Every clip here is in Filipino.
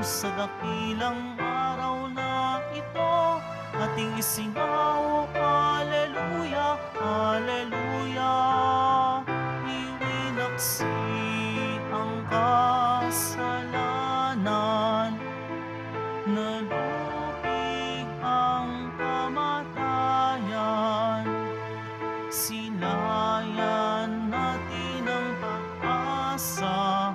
sa dakilang araw na ito, ating isingaw, Alleluia, Alleluia. Iwinaksi ang kasalanan, nalupig ang kamatayan, sinayan natin ang pag-asa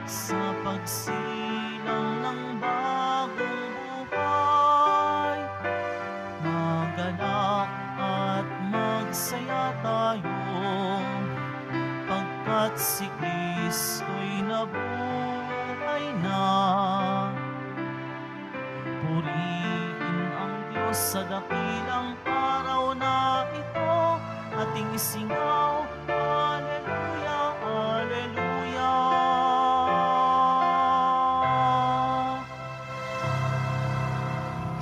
sa pagsilang ng bagong buhay. Magalak at magsaya tayo, pagkat si Kristo'y nabuhay na. Purihin ang Diyos sa dakilang araw na ito, ating isingaw, Alleluia, Alleluia.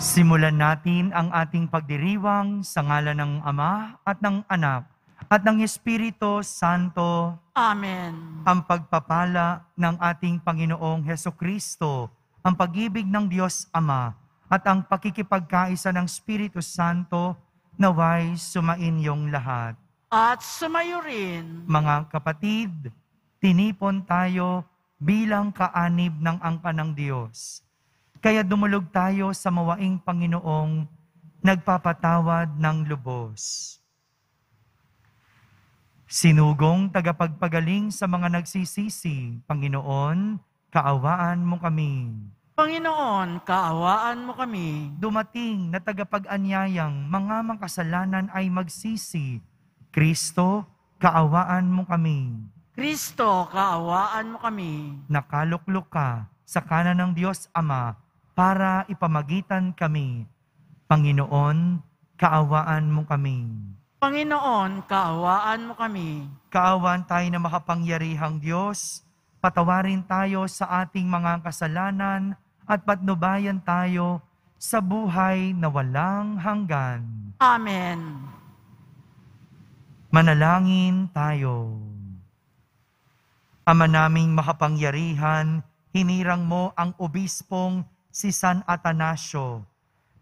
Simulan natin ang ating pagdiriwang sa ngalan ng Ama at ng Anak at ng Espiritu Santo. Amen. Ang pagpapala ng ating Panginoong Hesukristo, ang pag-ibig ng Diyos Ama, at ang pakikipagkaisa ng Espiritu Santo naway sumainyong lahat. At sumayo rin. Mga kapatid, tinipon tayo bilang kaanib ng angka ng Diyos. Kaya dumulog tayo sa mawaing Panginoong nagpapatawad ng lubos. Sinugong tagapagpagaling sa mga nagsisisi, Panginoon, kaawaan mo kami. Panginoon, kaawaan mo kami. Dumating na tagapag-anyayang mga makasalanan ay magsisi. Kristo, kaawaan mo kami. Kristo, kaawaan mo kami. Nakaluklok ka sa kanan ng Diyos Ama para ipamagitan kami. Panginoon, kaawaan mo kami. Panginoon, kaawaan mo kami. Kaawaan tayo na makapangyarihang Diyos, patawarin tayo sa ating mga kasalanan at patnubayan tayo sa buhay na walang hanggan. Amen. Manalangin tayo. Ama naming makapangyarihan, hinirang mo ang obispong si San Atanasio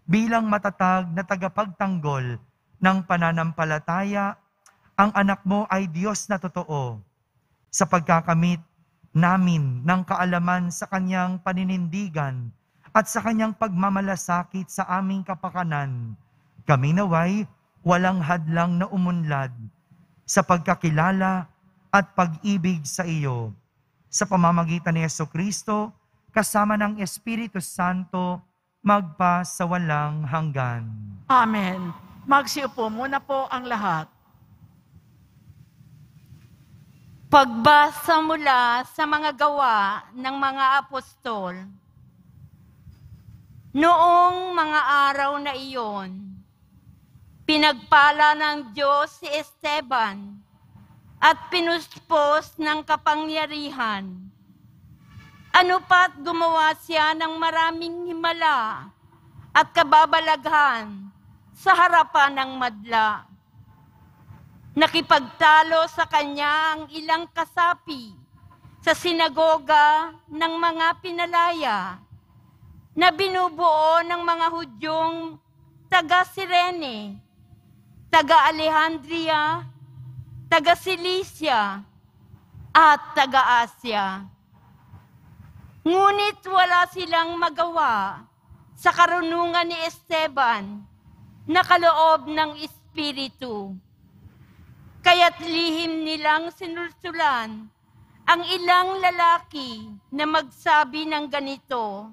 bilang matatag na tagapagtanggol ng pananampalataya. Ang anak mo ay Diyos na totoo. Sa pagkakamit namin ng kaalaman sa kanyang paninindigan at sa kanyang pagmamalasakit sa aming kapakanan, kami naway walang hadlang na umunlad sa pagkakilala at pag-ibig sa iyo. Sa pamamagitan ni Jesucristo, kasama ng Espiritu Santo, magpa sa walang hanggan. Amen. Magsiupo muna po ang lahat. Pagbasa mula sa mga gawa ng mga apostol. Noong mga araw na iyon, pinagpala ng Diyos si Esteban at pinuspos ng kapangyarihan. Ano pa't gumawa siya ng maraming himala at kababalaghan sa harapan ng madla. Nakipagtalo sa kanya ang ilang kasapi sa sinagoga ng mga pinalaya na binubuo ng mga Hudyong taga-Sirene, taga-Alejandria, taga-Cilicia, at taga-Asya. Ngunit wala silang magawa sa karunungan ni Esteban na kaloob ng Espiritu. Kaya't lihim nilang sinulsulan ang ilang lalaki na magsabi ng ganito,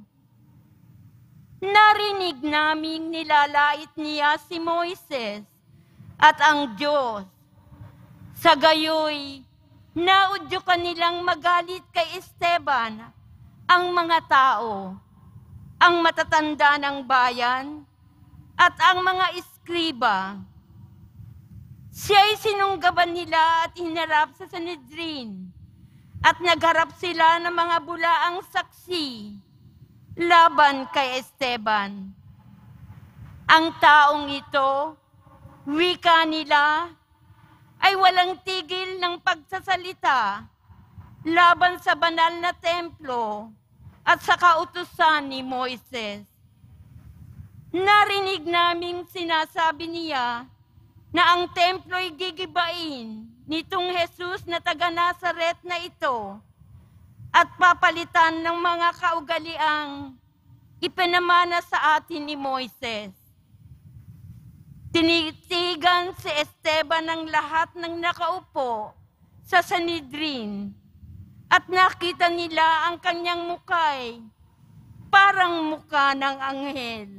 "Narinig naming nilalait niya si Moises at ang Diyos. Sa gayoy, naudyukan nilang magalit kay Esteban ang mga tao, ang matatanda ng bayan, at ang mga iskriba. Siya'y sinunggaban nila at hinarap sa Sanhedrin, at nagharap sila ng mga bulaang saksi laban kay Esteban. Ang taong ito, wika nila, ay walang tigil ng pagsasalita laban sa banal na templo at sa kautusan ni Moises. Narinig naming sinasabi niya na ang templo'y gigibain nitong Jesus na taga Nazaret na ito at papalitan ng mga kaugaliang ipinamana sa atin ni Moises. Tinitigan si Esteban ng lahat ng nakaupo sa Sanhedrin at nakita nila ang kanyang mukay parang mukha ng anghel.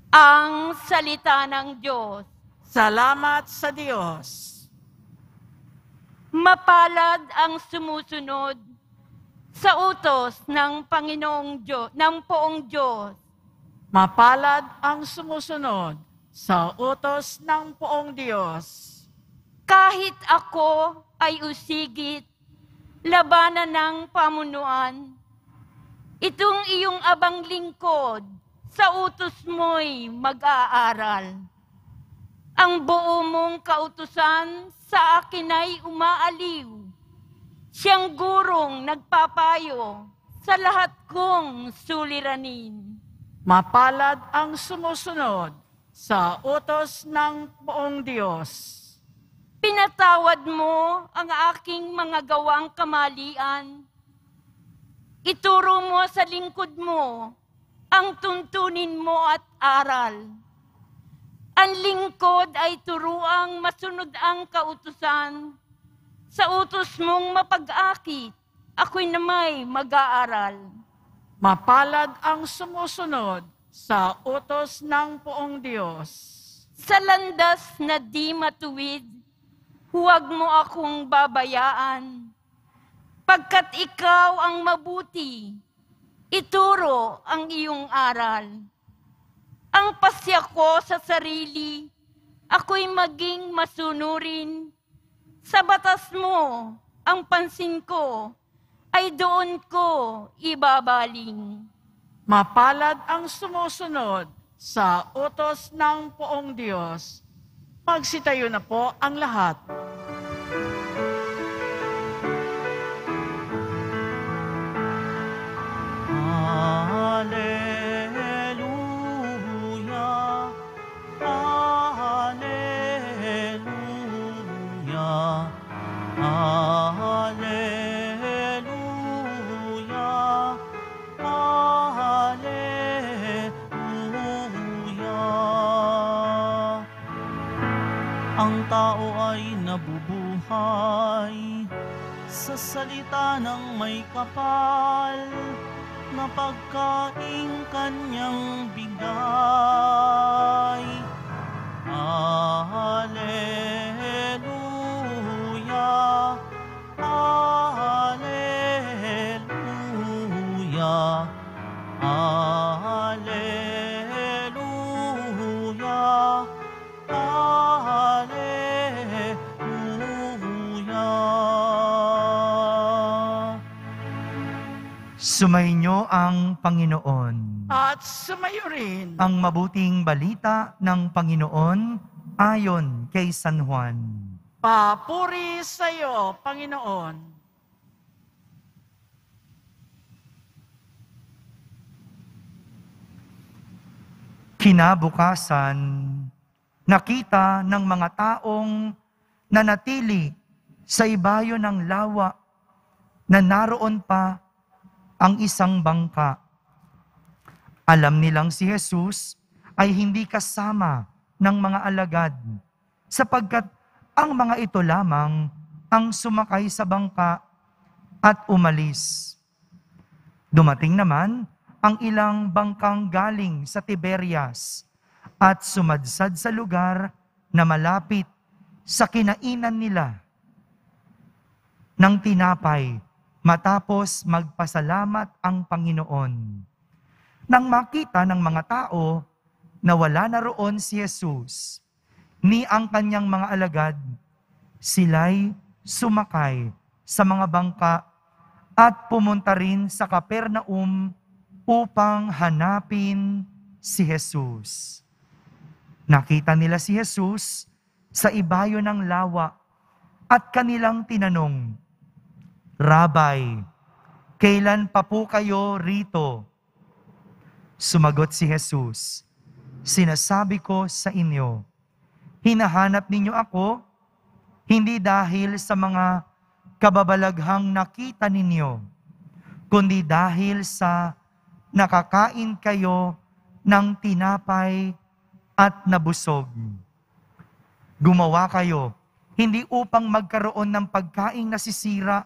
Ang salita ng Diyos. Salamat sa Diyos. Mapalad ang sumusunod sa utos ng Panginoong Diyos, ng Poong Diyos. Mapalad ang sumusunod sa utos ng Poong Diyos. Kahit ako ay usigit, labanan ng pamunuan, itong iyong abang lingkod, sa utos mo'y mag-aaral. Ang buo mong kautusan sa akin ay umaaliw. Siyang gurong nagpapayo sa lahat kong suliranin. Mapalad ang sumusunod sa utos ng Poong Diyos. Pinatawad mo ang aking mga gawang kamalian. Ituro mo sa lingkod mo ang tuntunin mo at aral. Ang lingkod ay turuang masunod ang kautusan. Sa utos mong mapag-akit, ako'y namay mag-aaral. Mapalad ang sumusunod sa utos ng Poong Diyos. Sa landas na di matuwid, huwag mo akong babayaan. Pagkat ikaw ang mabuti, ituro ang iyong aral. Ang pasya ko sa sarili, ako'y maging masunurin. Sa batas mo, ang pansin ko, ay doon ko ibabaling. Mapalad ang sumusunod sa utos ng Poong Diyos. Magsitayo na po ang lahat. Hallelujah, Hallelujah, Hallelujah, Hallelujah. Ang tao ay nabubuhay sa salita ng may kapal na pagkaing kanyang bigay. Hallelujah, Hallelujah, Hallelujah, Hallelujah. Sumainyo ang Panginoon. At sumayo rin Ang mabuting balita ng Panginoon ayon kay San Juan. papuri sa iyo, Panginoon. Kinabukasan, nakita ng mga taong nanatili sa ibayo ng lawa na naroon pa ang isang bangka. Alam nilang si Jesus ay hindi kasama ng mga alagad, sapagkat ang mga ito lamang ang sumakay sa bangka at umalis. Dumating naman ang ilang bangkang galing sa Tiberias at sumadsad sa lugar na malapit sa kinainan nila ng tinapay matapos magpasalamat ang Panginoon. Nang makita ng mga tao na wala na roon si Jesus, ni ang kanyang mga alagad, sila'y sumakay sa mga bangka at pumunta rin sa Capernaum upang hanapin si Jesus. Nakita nila si Jesus sa ibayo ng lawa at kanilang tinanong, Rabay, Kailan pa po kayo rito? Sumagot si Jesus, sinasabi ko sa inyo, hinahanap ninyo ako, hindi dahil sa mga kababalaghang nakita ninyo, kundi dahil sa nakakain kayo ng tinapay at nabusog. Gumawa kayo, hindi upang magkaroon ng pagkaing nasisira,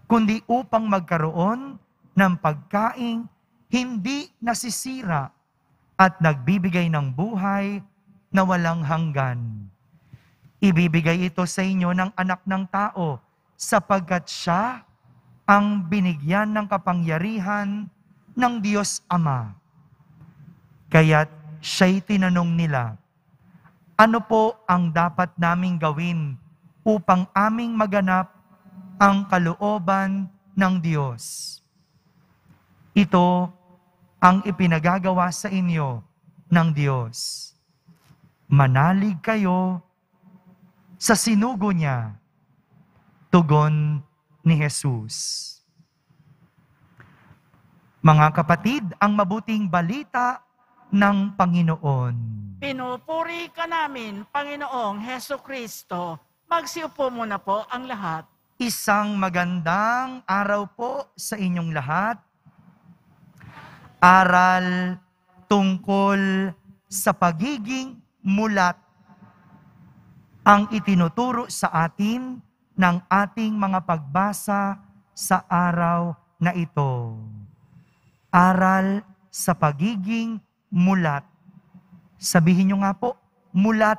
kundi upang magkaroon ng pagkaing hindi nasisira at nagbibigay ng buhay na walang hanggan. Ibibigay ito sa inyo ng Anak ng Tao sapagkat siya ang binigyan ng kapangyarihan ng Diyos Ama. Kaya't siya'y tinanong nila, ano po ang dapat naming gawin upang aming maganap ang kalooban ng Diyos? Ito ang ipinagagawa sa inyo ng Diyos. Manalig kayo sa sinugo niya. Tugon ni Jesus. Mga kapatid, ang mabuting balita ng Panginoon. Pinupuri ka namin, Panginoong Heso Kristo. Magsiupo muna po ang lahat. Isang magandang araw po sa inyong lahat. Aral tungkol sa pagiging mulat ang itinuturo sa atin ng ating mga pagbasa sa araw na ito. Aral sa pagiging mulat. Sabihin nyo nga po, mulat.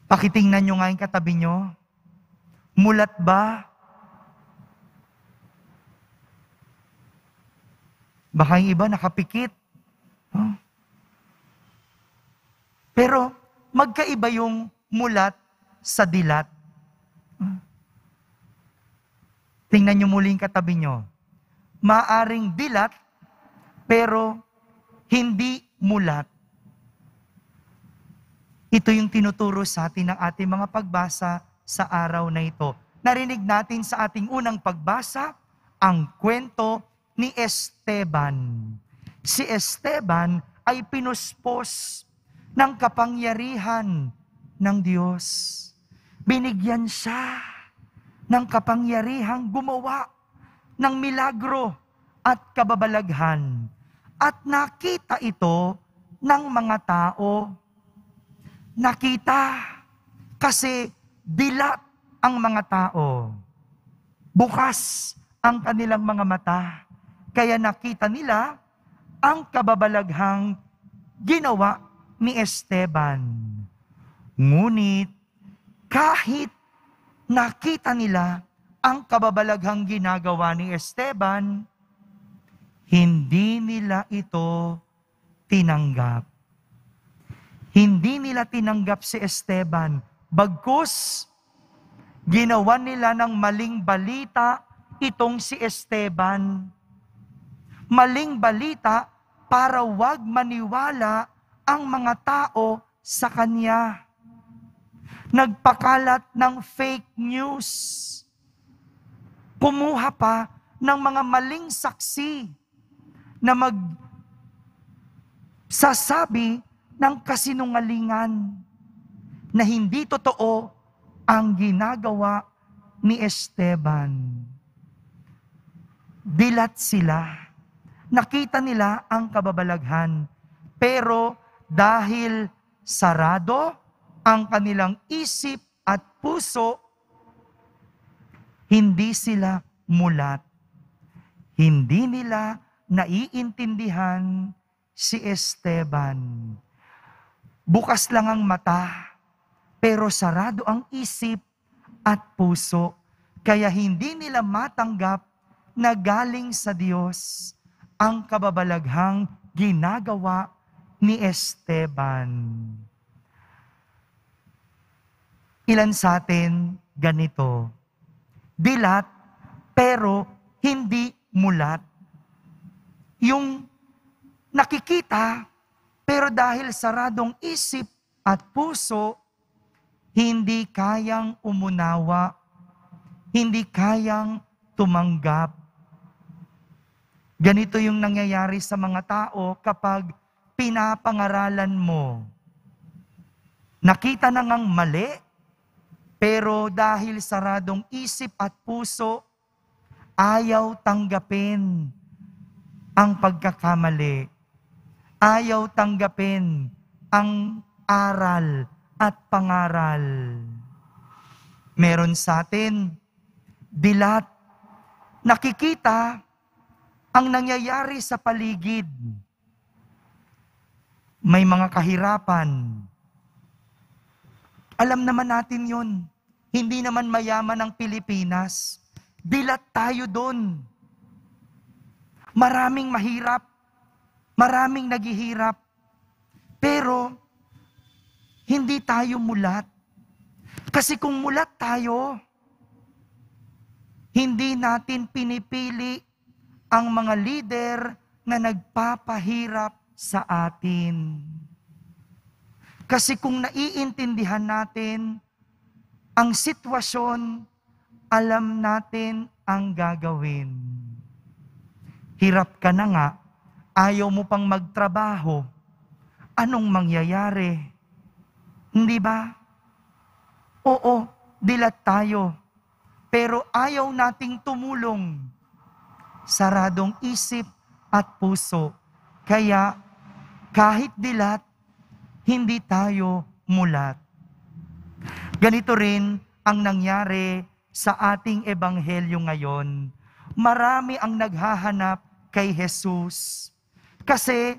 Pakitingnan nyo nga yung katabi nyo. Mulat ba? Baka yung iba nakapikit. Huh? Pero magkaiba yung mulat sa dilat. Tingnan nyo muli yung katabi nyo. Maaring dilat, pero hindi mulat. Ito yung tinuturo sa atin ng ating mga pagbasa sa araw na ito. Narinig natin sa ating unang pagbasa ang kwento ni Esteban. Si Esteban ay pinuspos ng kapangyarihan ng Diyos. Binigyan siya ng kapangyarihang gumawa ng milagro at kababalaghan. At nakita ito ng mga tao. Nakita kasi dilat ang mga tao. Bukas ang kanilang mga mata. Kaya nakita nila ang kababalaghang ginawa ni Esteban. Ngunit kahit nakita nila ang kababalaghang ginagawa ni Esteban, hindi nila ito tinanggap. Hindi nila tinanggap si Esteban. Bagkus, ginawa nila ng maling balita itong si Esteban. Maling balita para wag maniwala ang mga tao sa kanya. Nagpakalat ng fake news. Kumuha pa ng mga maling saksi na magsasabi ng kasinungalingan na hindi totoo ang ginagawa ni Esteban. Dilat sila. Nakita nila ang kababalaghan. Pero dahil sarado ang kanilang isip at puso, hindi sila mulat. Hindi nila naiintindihan si Esteban. Bukas lang ang mata, pero sarado ang isip at puso. Kaya hindi nila matanggap na galing sa Diyos ang kababalaghang ginagawa ni Esteban. Ilan sa atin ganito? Dilat, pero hindi mulat. Yung nakikita, pero dahil saradong isip at puso, hindi kayang umunawa, hindi kayang tumanggap. Ganito yung nangyayari sa mga tao kapag pinapangaralan mo. Nakita na ngang mali, pero dahil saradong isip at puso, ayaw tanggapin ang pagkakamali. Ayaw tanggapin ang aral at pangaral. Meron sa atin, dilat, nakikita ang nangyayari sa paligid. May mga kahirapan. Alam naman natin yun. Hindi naman mayaman ang Pilipinas. Dilat tayo doon. Maraming mahirap. Maraming naghihirap. Pero, hindi tayo mulat. Kasi kung mulat tayo, hindi natin pinipili ang mga leader na nagpapahirap sa atin. Kasi kung naiintindihan natin ang sitwasyon, alam natin ang gagawin. Hirap ka na nga, ayaw mo pang magtrabaho, anong mangyayari? Hindi ba? Oo, dilat tayo. Pero ayaw nating tumulong. Saradong isip at puso. Kaya kahit dilat, hindi tayo mulat. Ganito rin ang nangyari sa ating ebanghelyo ngayon. Marami ang naghahanap kay Jesus. Kasi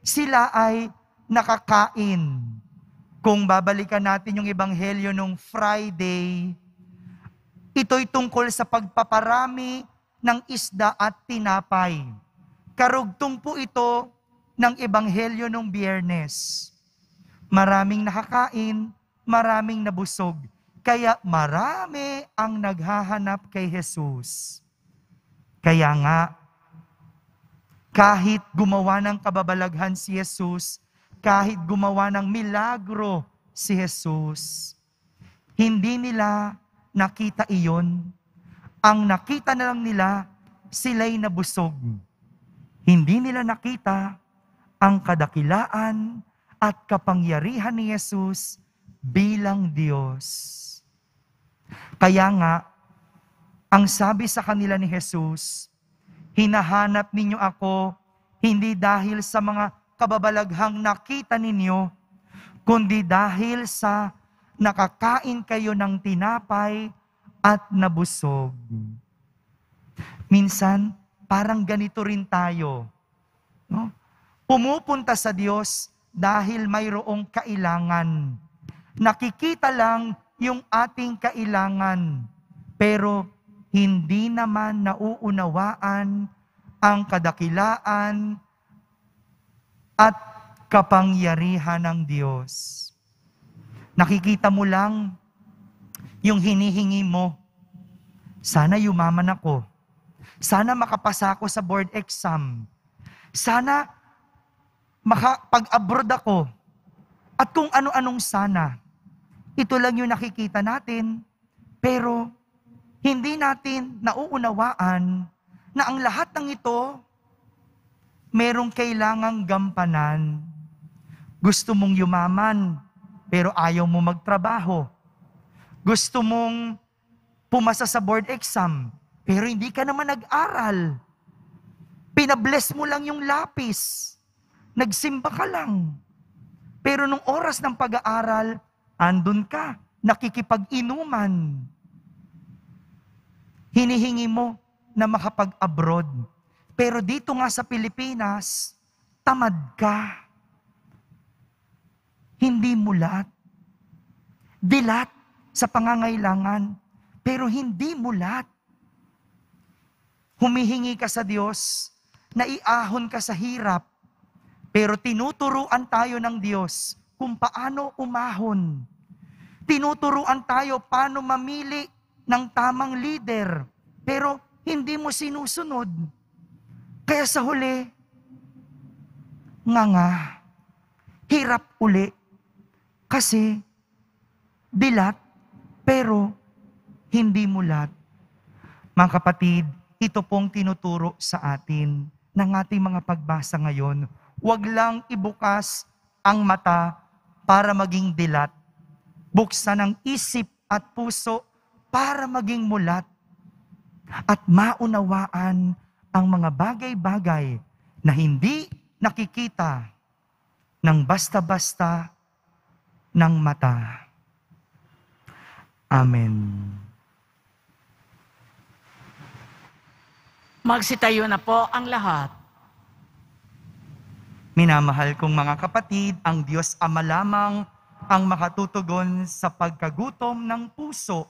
sila ay nakakain. Kung babalikan natin yung ebanghelyo nung Friday, ito'y tungkol sa pagpaparami ng isda at tinapay. Karugtong po ito ng ebanghelyo nung Biyernes. Maraming nakakain, maraming nabusog. Kaya marami ang naghahanap kay Jesus. Kaya nga, kahit gumawa ng kababalaghan si Jesus, kahit gumawa ng milagro si Jesus, hindi nila nakita iyon. Ang nakita na lang nila, sila'y nabusog. Hindi nila nakita ang kadakilaan at kapangyarihan ni Jesus bilang Diyos. Kaya nga, ang sabi sa kanila ni Jesus, hinahanap ninyo ako hindi dahil sa mga kababalaghang nakita ninyo, kundi dahil sa nakakain kayo ng tinapay at nabusog. Minsan, parang ganito rin tayo. No? Pumupunta sa Diyos dahil mayroong kailangan. Nakikita lang yung ating kailangan, pero hindi naman nauunawaan ang kadakilaan at kapangyarihan ng Diyos. Nakikita mo lang yung hinihingi mo. Sana yumaman ako. Sana makapasa ako sa board exam. Sana makapag-abroad ako. At kung ano-anong sana. Ito lang yung nakikita natin. Pero hindi natin nauunawaan na ang lahat ng ito merong kailangang gampanan. Gusto mong yumaman, pero ayaw mo magtrabaho. Gusto mong pumasa sa board exam, pero hindi ka naman nag-aral. Pinabless mo lang yung lapis. Nagsimba ka lang. Pero nung oras ng pag-aaral, andun ka, nakikipag-inuman. Hinihingi mo na makapag-abroad. Pero dito nga sa Pilipinas, tamad ka. Hindi mulat. Dilat sa pangangailangan, pero hindi mulat. Humihingi ka sa Diyos, naiahon ka sa hirap, pero tinuturuan tayo ng Diyos kung paano umahon. Tinuturuan tayo paano mamili ng tamang leader, pero hindi mo sinusunod. Kaya sa huli, nga, hirap uli. Kasi, dilat, pero hindi mulat. Mga kapatid, ito pong tinuturo sa atin ng ating mga pagbasa ngayon. Huwag lang ibukas ang mata para maging dilat. Buksan ang isip at puso para maging mulat. At maunawaan ang mga bagay-bagay na hindi nakikita ng basta-basta ng mata. Amen. Magsitayo na po ang lahat. Minamahal kong mga kapatid, ang Diyos Ama lamang ang makatutugon sa pagkagutom ng puso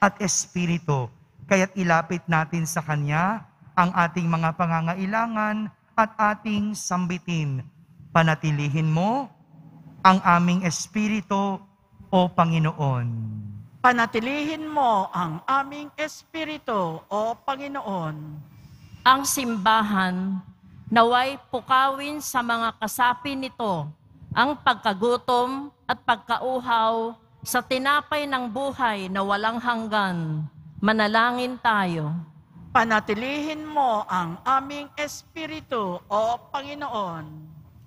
at espiritu. Kaya't ilapit natin sa Kanya ang ating mga pangangailangan at ating sambitin. Panatilihin mo ang aming espiritu, O Panginoon. Panatilihin mo ang aming espiritu, O Panginoon. Ang simbahan, naway pukawin sa mga kasapi nito ang pagkagutom at pagkauhaw sa tinapay ng buhay na walang hanggan. Manalangin tayo. Panatilihin mo ang aming espiritu, O Panginoon.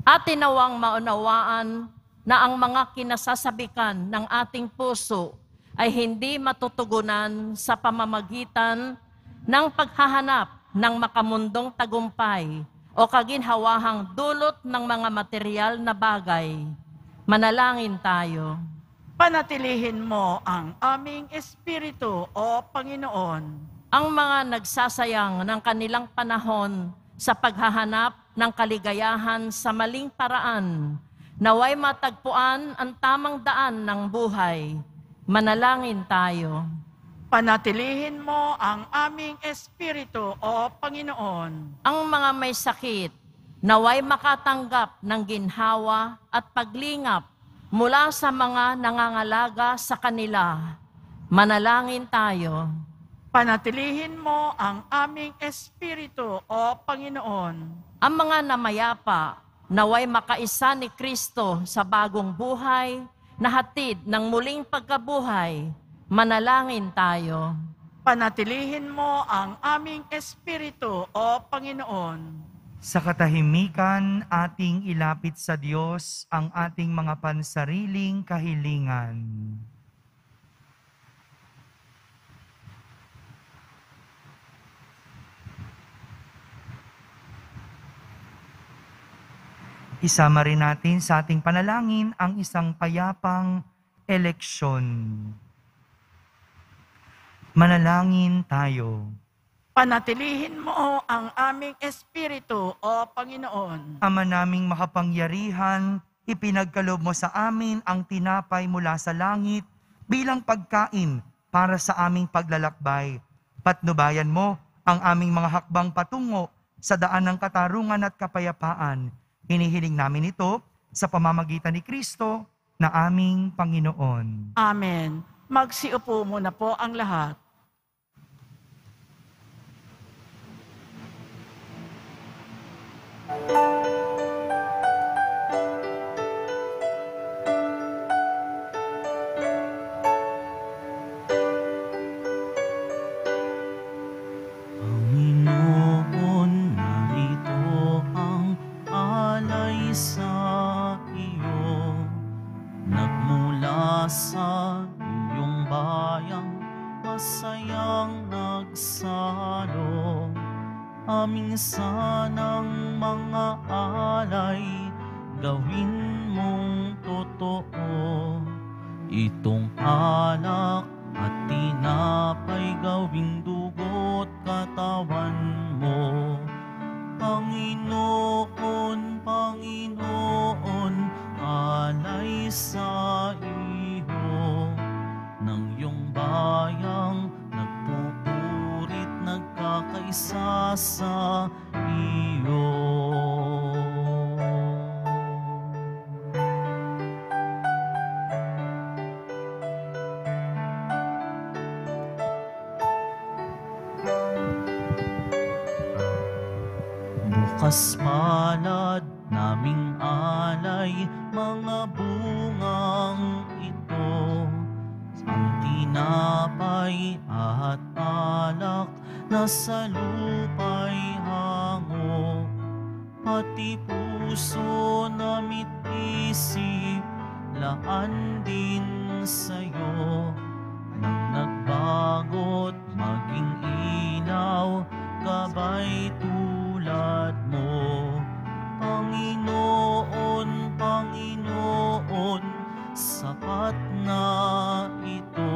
At tinawang maunawaan na ang mga kinasasabikan ng ating puso ay hindi matutugunan sa pamamagitan ng paghahanap ng makamundong tagumpay o kaginhawahang dulot ng mga material na bagay. Manalangin tayo. Panatilihin mo ang aming espiritu, O Panginoon. Ang mga nagsasayang ng kanilang panahon sa paghahanap ng kaligayahan sa maling paraan, naway matagpuan ang tamang daan ng buhay. Manalangin tayo. Panatilihin mo ang aming espiritu, O Panginoon. Ang mga may sakit, naway makatanggap ng ginhawa at paglingap mula sa mga nangangalaga sa kanila. Manalangin tayo. Panatilihin mo ang aming espiritu, O Panginoon. Ang mga namayapa, naway makaisa ni Kristo sa bagong buhay na hatid ng muling pagkabuhay. Manalangin tayo. Panatilihin mo ang aming espiritu, O Panginoon. Sa katahimikan, ating ilapit sa Diyos ang ating mga pansariling kahilingan. Isama rin natin sa ating panalangin ang isang payapang eleksyon. Manalangin tayo. Panatilihin mo ang aming espiritu, O Panginoon. Ama naming makapangyarihan, ipinagkaloob mo sa amin ang tinapay mula sa langit bilang pagkain para sa aming paglalakbay. Patnubayan mo ang aming mga hakbang patungo sa daan ng katarungan at kapayapaan. Hinihiling namin ito sa pamamagitan ni Kristo na aming Panginoon. Amen. Magsiupo muna po ang lahat. Panginoon, narito ang alay sa iyo. Nagmula sa iyong bayang masayang nagsalo. Aming sanang mga alay, gawin mong totoo. Itong alak at tinapay, gawing dugo't katawan mo. Panginoon, Panginoon, alay sa iyo. Nang iyong bayang nagpupurit, nagkakaisa sa iyo. Bukas palad naming alay, mga bungang ito. Ang tinapay at alak, nasa lupa'y hango, pati puso namit isip, laan din sa'yo. Nang nagbago't maging ilaw, gabay tulad mo. Panginoon, Panginoon, sapat na ito,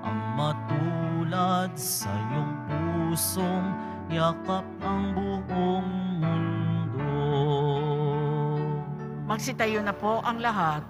ang matulad sa iyong pusong yakap ang buong mundo. Magsitayo na po ang lahat.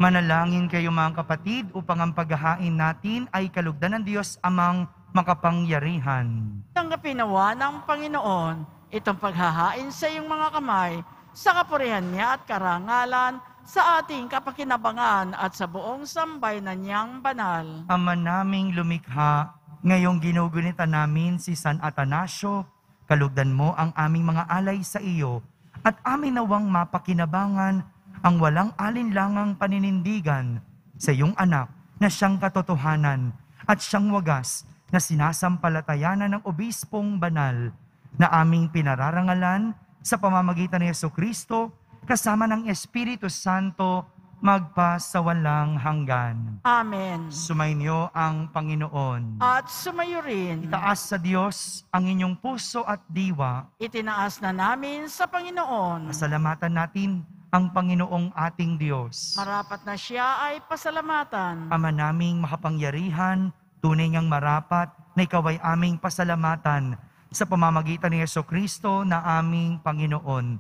Manalangin kayo mga kapatid upang ang paghahain natin ay kalugdan ng Diyos amang makapangyarihan. Tanggapin nawa ng Panginoon itong paghahain sa iyong mga kamay, sa kapurihan niya at karangalan, sa ating kapakinabangan at sa buong sambayanan niyang banal. Ama naming lumikha, ngayong ginugunita namin si San Atanasio, kalugdan mo ang aming mga alay sa iyo, at amin nawang mapakinabangan ang walang alinlangang paninindigan sa iyong anak na siyang katotohanan at siyang wagas na sinasampalatayanan ng obispong banal na aming pinararangalan sa pamamagitan ni Jesucristo kasama ng Espiritu Santo magpa sa walang hanggan. Amen. Sumainyo ang Panginoon. At sumayo rin, Itaas sa Diyos ang inyong puso at diwa. itinaas na namin sa Panginoon. Pasalamatan natin ang Panginoong ating Diyos. Marapat na siya ay pasalamatan. Ama naming makapangyarihan, tunay ngang marapat na ikaw ay aming pasalamatan sa pamamagitan ni Jesucristo na aming Panginoon.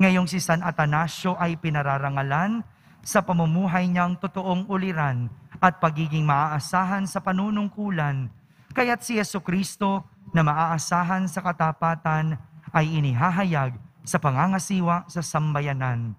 Ngayong si San Atanasio ay pinararangalan sa pamumuhay niyang totoong uliran at pagiging maaasahan sa panunungkulan. Kaya't si Jesucristo na maaasahan sa katapatan ay inihahayag sa pangangasiwa sa sambayanan.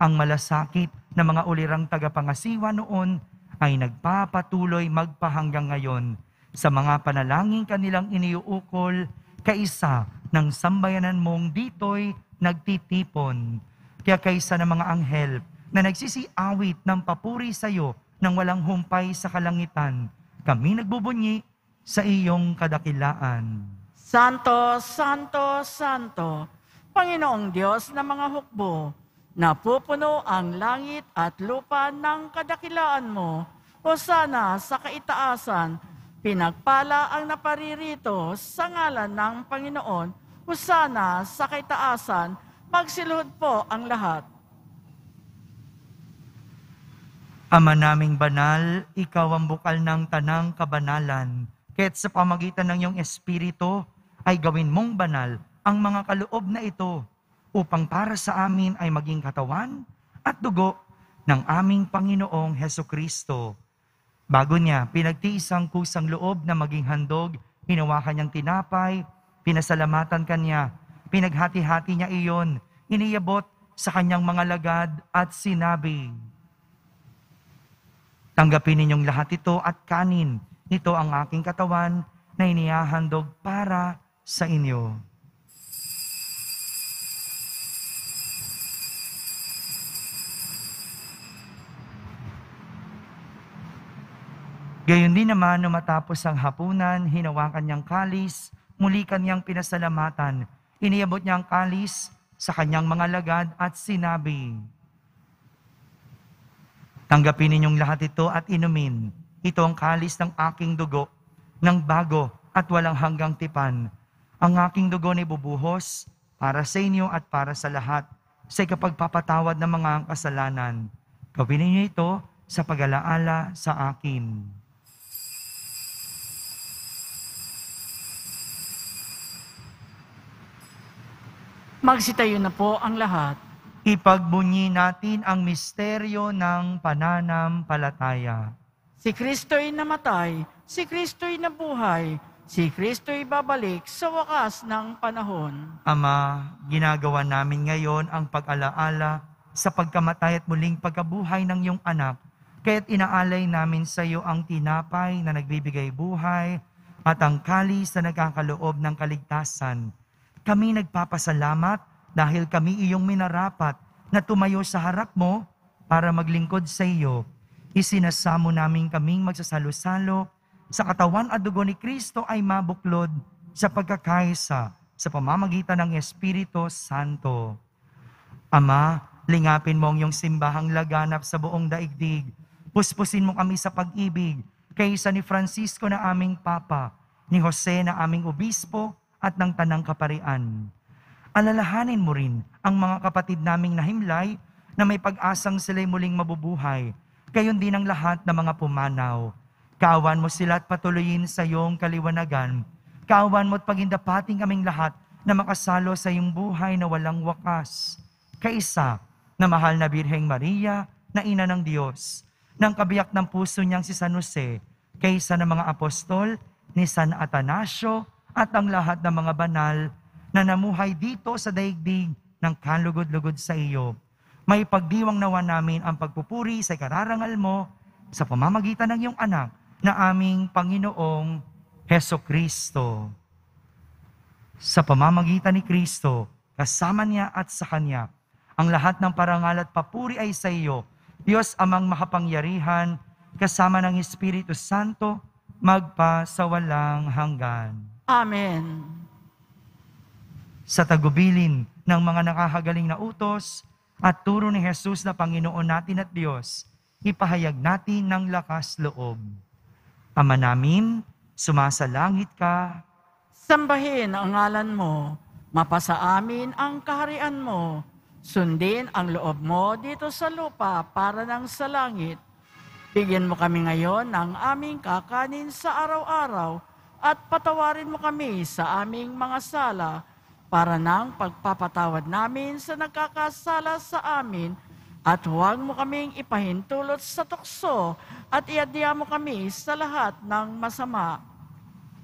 Ang malasakit na mga ulirang tagapangasiwa noon ay nagpapatuloy magpahanggang ngayon sa mga panalangin kanilang iniuukol kaisa ng sambayanan mong dito'y nagtitipon. Kaya kaysa ng mga anghel na nagsisiawit ng papuri sa iyo nang walang humpay sa kalangitan, kami nagbubunyi sa iyong kadakilaan. Santo, Santo, Santo, Panginoong Diyos ng mga hukbo, napupuno ang langit at lupa ng kadakilaan mo. Hosana sa kaitaasan, pinagpala ang naparirito sa ngalan ng Panginoon. Hosana sa kaitaasan, magsiluhod po ang lahat. Ama naming banal, ikaw ang bukal ng tanang kabanalan. Kaya't sa pamagitan ng iyong Espiritu ay gawin mong banal ang mga kaloob na ito upang para sa amin ay maging katawan at dugo ng aming Panginoong Hesukristo. Bago niya, pinagtiis ang kusang loob na maging handog, hinawakan niyang tinapay, pinasalamatan kanya, pinaghati-hati niya iyon, iniyabot sa kanyang mga lagad at sinabi, "Tanggapin ninyong lahat ito at kanin, ito ang aking katawan na inihahandog para sa inyo." Gayon din naman, nung matapos ang hapunan, hinawakan niyang kalis, muli kanyang pinasalamatan. Iniabot niya ang kalis sa kanyang mga lagad at sinabi, "Tanggapin ninyong lahat ito at inumin. Ito ang kalis ng aking dugo, ng bago at walang hanggang tipan. Ang aking dugo na ibubuhos para sa inyo at para sa lahat, sa ikapagpapatawad ng mga kasalanan. Gawin ninyo ito sa pag-alaala sa akin." Magsitayo na po ang lahat. Ipagbunyi natin ang misteryo ng pananampalataya. Si Kristo'y namatay, si Kristo'y nabuhay, si Kristo'y babalik sa wakas ng panahon. Ama, ginagawa namin ngayon ang pag-alaala sa pagkamatay at muling pagkabuhay ng iyong anak. Kaya't inaalay namin sa iyo ang tinapay na nagbibigay buhay at ang kalis na nagkakaloob ng kaligtasan. Kami nagpapasalamat dahil kami iyong minarapat na tumayo sa harap mo para maglingkod sa iyo. Isinasamo namin kaming magsasalo-salo sa katawan at dugo ni Kristo ay mabuklod sa pagkakaisa sa pamamagitan ng Espiritu Santo. Ama, lingapin mo ang iyong simbahang laganap sa buong daigdig. Puspusin mo kami sa pag-ibig, kaysa ni Francisco na aming Papa, ni Jose na aming Obispo, at ng Tanang Kaparian. Alalahanin mo rin ang mga kapatid naming nahimlay na may pag-asang sila'y muling mabubuhay, gayon din ang lahat ng mga pumanaw. Kaawan mo sila at patuloyin sa iyong kaliwanagan. Kaawan mo at pagindapating kaming lahat na makasalo sa iyong buhay na walang wakas. Kaisa na mahal na Birheng Maria, na Ina ng Diyos, ng kabiyak ng puso niyang si San Jose, kaysa ng mga apostol, ni San Atanasio, at ang lahat ng mga banal na namuhay dito sa daigdig ng kalugod-lugod sa iyo. May pagdiwang nawa namin ang pagpupuri sa kararangal mo sa pamamagitan ng iyong anak na aming Panginoong Hesukristo. Sa pamamagitan ni Kristo, kasama niya at sa Kanya, ang lahat ng parangal at papuri ay sa iyo, Diyos amang makapangyarihan, kasama ng Espiritu Santo, magpa sa walang hanggan. Amen. Sa tagubilin ng mga nakahagaling na utos at turo ni Jesus na Panginoon natin at Diyos, ipahayag natin ng lakas loob. Ama namin, sumasalangit ka. Sambahin ang ngalan mo, mapasa amin ang kaharian mo, sundin ang loob mo dito sa lupa para ng sa langit. Bigyan mo kami ngayon ng aming kakanin sa araw-araw at patawarin mo kami sa aming mga sala para ng pagpapatawad namin sa nagkakasala sa amin at huwag mo kaming ipahintulot sa tukso at iadya mo kami sa lahat ng masama.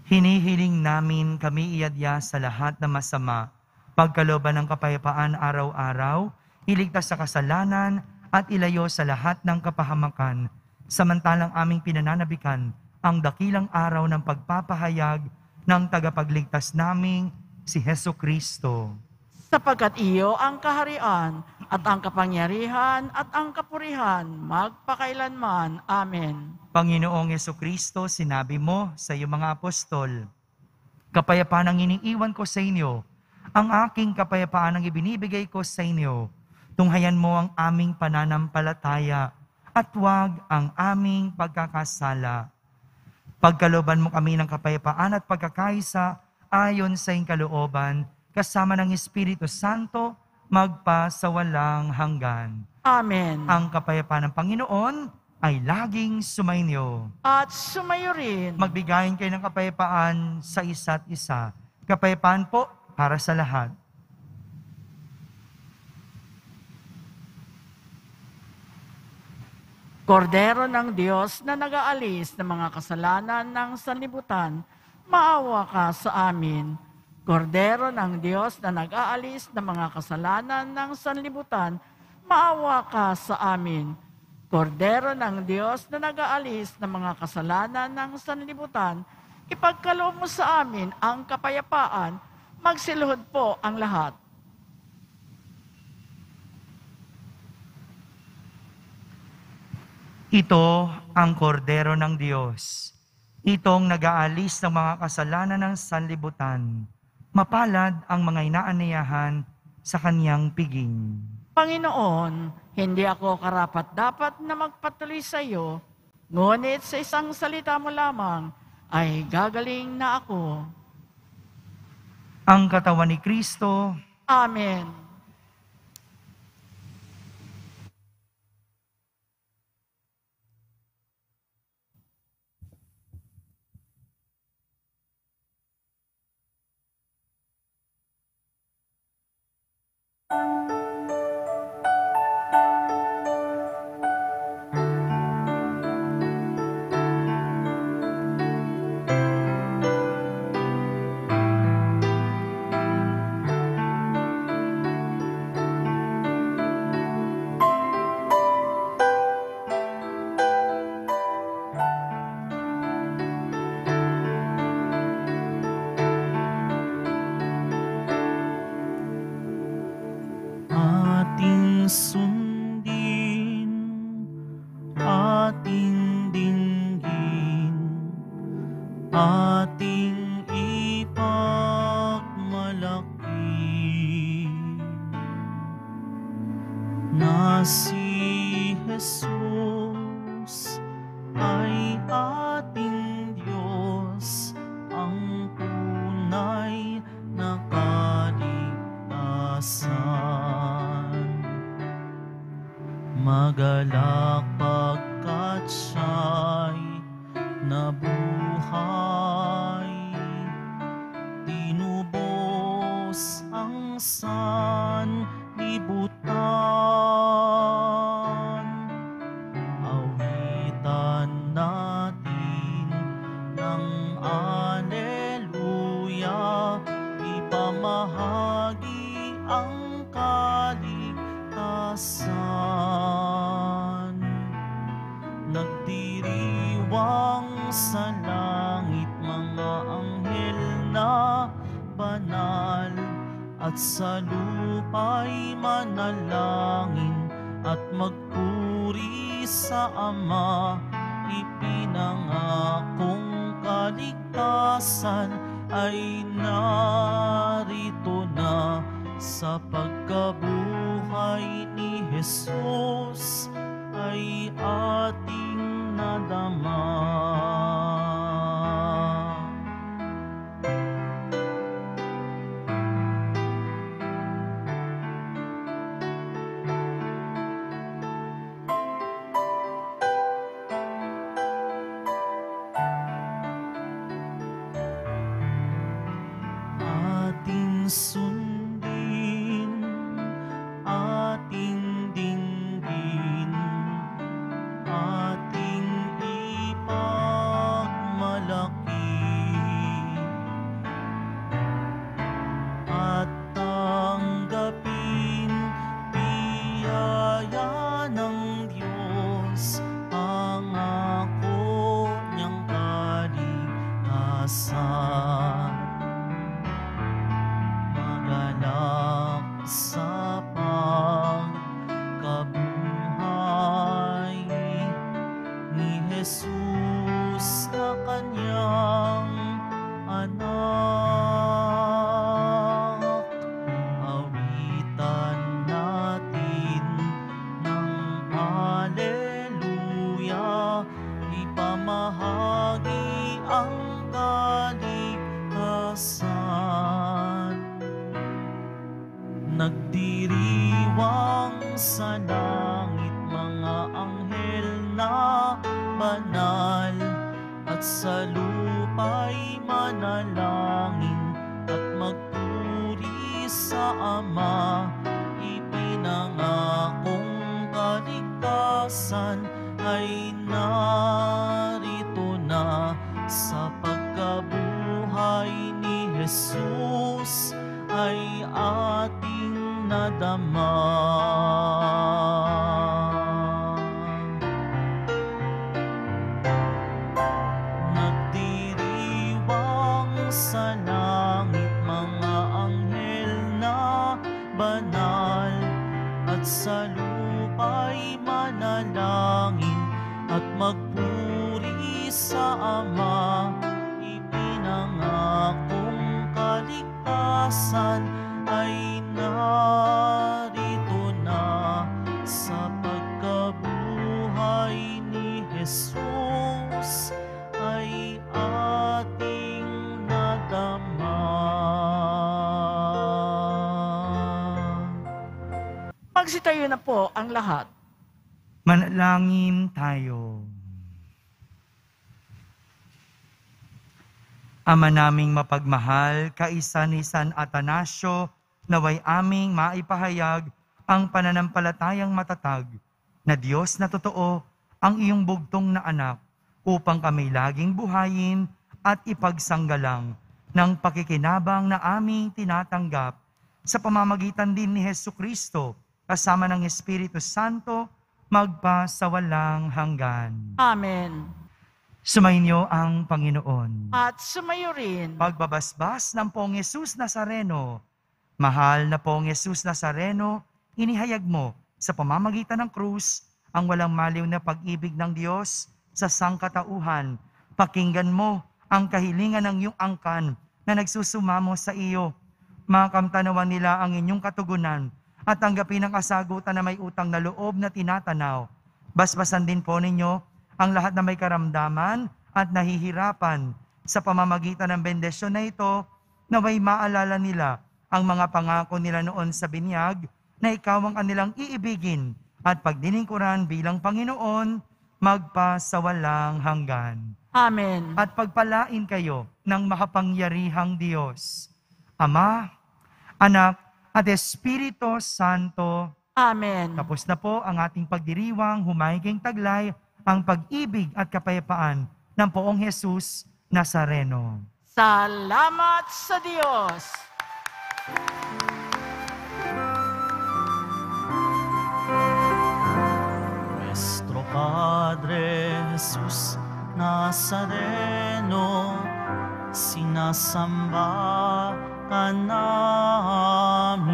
Hinihiling namin kami iadya sa lahat ng masama, pagkalooban ng kapayapaan araw-araw, iligtas sa kasalanan at ilayo sa lahat ng kapahamakan, samantalang aming pinananabikan ang dakilang araw ng pagpapahayag ng tagapagligtas naming si Hesukristo. Sapagkat iyo ang kaharian at ang kapangyarihan at ang kapurihan magpakailanman. Amen. Panginoong Hesukristo, sinabi mo sa iyong mga apostol, kapayapaan ang iniiwan ko sa inyo, ang aking kapayapaan ang ibinibigay ko sa inyo. Tunghayan mo ang aming pananampalataya at huwag ang aming pagkakasala. Pagkalooban mo kami ng kapayapaan at pagkakaisa ayon sa iyong kalooban, kasama ng Espiritu Santo, magpa sa walang hanggan. Amen. Ang kapayapaan ng Panginoon ay laging sumainyo. At sumayo rin. Magbigayin kayo ng kapayapaan sa isa't isa. Kapayapaan po para sa lahat. Kordero ng Diyos na nag-aalis ng mga kasalanan ng sanlibutan, maawa ka sa amin. Kordero ng Diyos na nag-aalis ng mga kasalanan ng sanlibutan, maawa ka sa amin. Kordero ng Diyos na nag-aalis ng mga kasalanan ng sanlibutan, ipagkaloob mo sa amin ang kapayapaan, magsiluhod po ang lahat. Ito ang kordero ng Diyos. Itong nag-aalis ng mga kasalanan ng sanlibutan. Mapalad ang mga inaaniyahan sa kanyang piging. Panginoon, hindi ako karapat-dapat na magpatuloy sa iyo, ngunit sa isang salita mo lamang ay gagaling na ako. Ang katawan ni Kristo. Amen. Ating sundin, ating dinggin, ating ipag na si Jesus ay ating Diyos, ang tunay na kaligtasan. Magalak pagkat siya'y nabuhay, tinubos ang sanlibutan. Awitan natin ng Alleluia, ipamahagi ang kaligtasan. Nagdiriwang sa langit mga anghel na banal, at sa lupa'y manalangin at magpuri sa Ama. Ipinangakong kaligtasan ay narito na sa pagkabuhay ni Jesus ay ating nadama. Ating sundin, ating dinggin, ating ipagmalaki, at tanggapin biyaya ng Diyos, pangako niyang kaligtasan. Magalak sa pagkabuhay ni Jesus na kanyang anak. Awitan natin ng Alleluia, ipamahagi ang kaligtasan. Nagdiriwang sa langit mga anghel na banal, at sa lupa'y manalangin at magpuri sa Ama. Ipinangakong kaligtasan ay narito na sa pagkabuhay ni Jesus ay ating nadama. Nagdiriwang sa langit mga anghel na banal, at sa lupa'y manalangin at magpuri sa Ama. Ipinangakong kaligtasan ay narito na sa pagkabuhay ni Jesus ay ating nadama. Magsitayo na po ang lahat. Manalangin tayo. Ama naming mapagmahal, kaisa ni San Atanasio, naway aming maipahayag ang pananampalatayang matatag na Diyos na totoo ang iyong bugtong na anak, upang kami laging buhayin at ipagsanggalang ng pakikinabang na aming tinatanggap sa pamamagitan din ni Hesukristo kasama ng Espiritu Santo magpa sa walang hanggan. Amen. Sumainyo ang Panginoon. At sumayo rin. Pagbabasbas ng Poong Yesus Nazareno, mahal na Poong Yesus Nazareno, inihayag mo sa pamamagitan ng krus ang walang maliw na pag-ibig ng Diyos sa sangkatauhan. Pakinggan mo ang kahilingan ng iyong angkan na nagsusumamo sa iyo. Makamtanawan nila ang inyong katugunan at tanggapin ang kasagutan na may utang na loob na tinatanaw. Basbasan din po ninyo ang lahat na may karamdaman at nahihirapan sa pamamagitan ng bendisyon na ito, na may maalala nila ang mga pangako nila noon sa binyag na ikaw ang kanilang iibigin at pagdilingkuran bilang Panginoon magpasawalang hanggan. Amen. At pagpalain kayo ng makapangyarihang Diyos, Ama, Anak, at Espiritu Santo. Amen. Tapos na po ang ating pagdiriwang, humayging taglay ang pag-ibig at kapayapaan ng Poong Jesus Nazareno. Salamat sa Diyos. Nuestro Padre Jesus Nazareno, sinasamba ka namin.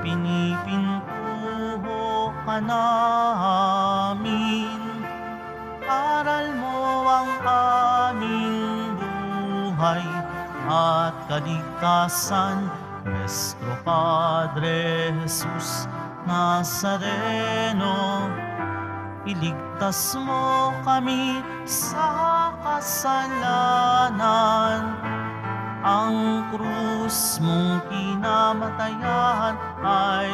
Pinipintuho ka namin. Aral mo ang aming buhay at kaligtasan, Nuestro Padre Jesus Nazareno. Iligtas mo kami sa kasalanan. Ang krus mong kinamatayan ay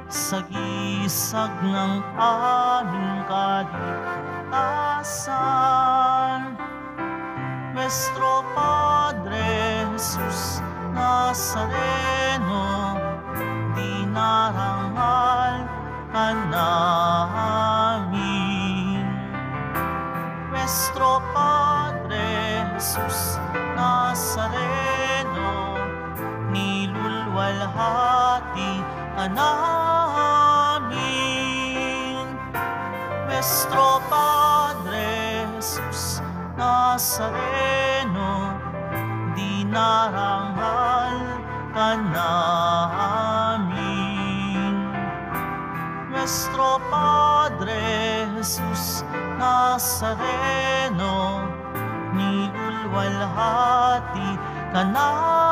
sagisag ng aming kaligtasan. Nuestro Padre Jesus Nazareno, dinarangal ka namin. Nuestro Padre Jesus Nazareno, nilulwalhati ka namin. Nuestro Padre Jesus Nazareno, dinarangal ka namin. Nuestro Padre Jesus Nazareno, nilulwalhati ka namin.